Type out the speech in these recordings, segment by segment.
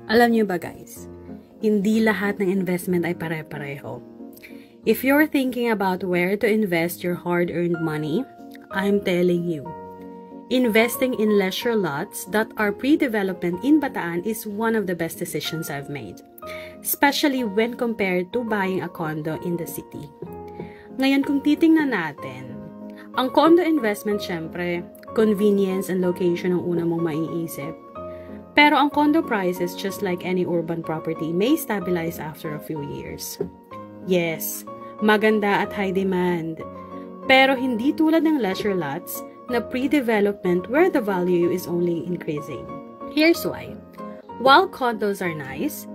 Alam niyo ba guys, hindi lahat ng investment ay pare-pareho. If you're thinking about where to invest your hard-earned money, I'm telling you, investing in leisure lots that are pre-development in Bataan is one of the best decisions I've made, especially when compared to buying a condo in the city. Ngayon kung titingnan natin, ang condo investment syempre, convenience and location ang una mong maiisip. Pero ang condo prices, just like any urban property, may stabilize after a few years. Yes, maganda at high demand. Pero hindi tulad ng leisure lots na pre-development where the value is only increasing. Here's why. While condos are nice,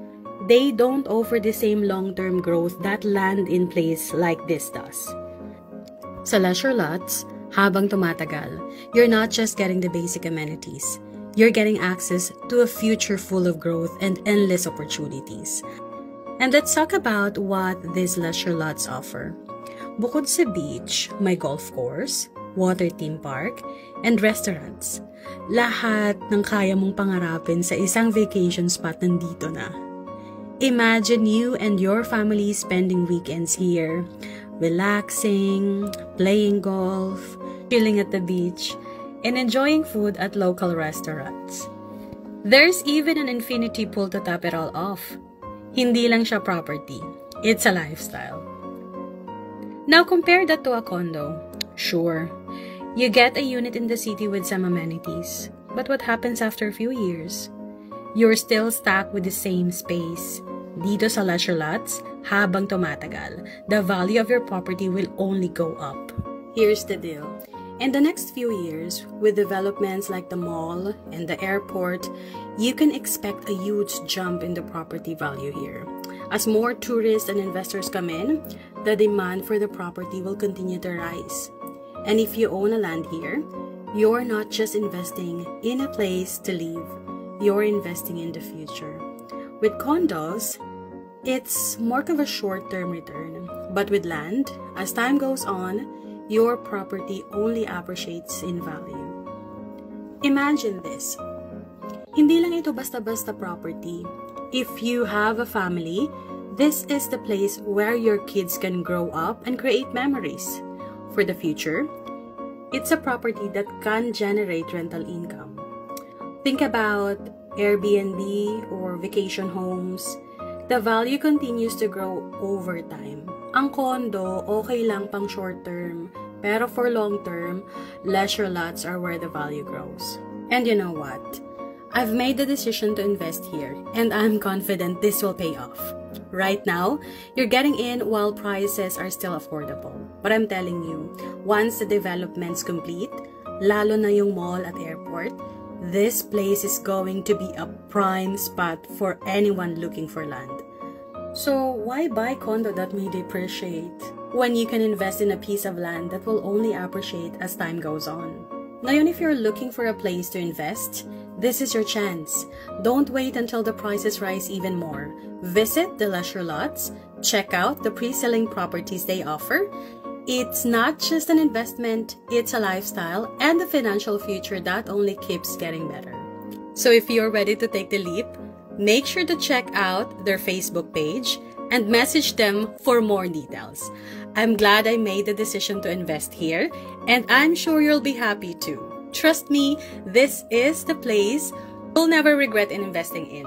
they don't offer the same long-term growth that land in place like this does. Sa leisure lots, habang tumatagal, you're not just getting the basic amenities. You're getting access to a future full of growth and endless opportunities. And let's talk about what these leisure lots offer. Bukod sa beach, may golf course, water theme park, and restaurants. Lahat ng kaya mong pangarapin sa isang vacation spot nandito na. Imagine you and your family spending weekends here, relaxing, playing golf, chilling at the beach, and enjoying food at local restaurants. There's even an infinity pool to top it all off. Hindi lang siya property, it's a lifestyle. Now compare that to a condo. Sure, you get a unit in the city with some amenities, but what happens after a few years? You're still stuck with the same space. Dito sa leisure lots, habang tumatagal, the value of your property will only go up. Here's the deal. In the next few years, with developments like the mall and the airport, you can expect a huge jump in the property value here. As more tourists and investors come in, the demand for the property will continue to rise. And if you own a land here, you're not just investing in a place to live, you're investing in the future. With condos, it's more of a short-term return. But with land, as time goes on, your property only appreciates in value. Imagine this. Hindi lang ito basta-basta property. If you have a family, this is the place where your kids can grow up and create memories. For the future, it's a property that can generate rental income. Think about Airbnb or vacation homes. The value continues to grow over time. Ang condo, okay lang pang short term, pero for long term, leisure lots are where the value grows. And you know what? I've made the decision to invest here, and I'm confident this will pay off. Right now, you're getting in while prices are still affordable. But I'm telling you, once the development's complete, lalo na yung mall at airport, this place is going to be a prime spot for anyone looking for land. So why buy condo that may depreciate when you can invest in a piece of land that will only appreciate as time goes on? Ngayon, if you're looking for a place to invest, this is your chance. Don't wait until the prices rise even more. Visit the leisure lots, check out the pre-selling properties they offer. It's not just an investment, it's a lifestyle and a financial future that only keeps getting better. So if you're ready to take the leap, make sure to check out their Facebook page and message them for more details. I'm glad I made the decision to invest here, and I'm sure you'll be happy too. Trust me, this is the place you'll never regret in investing in.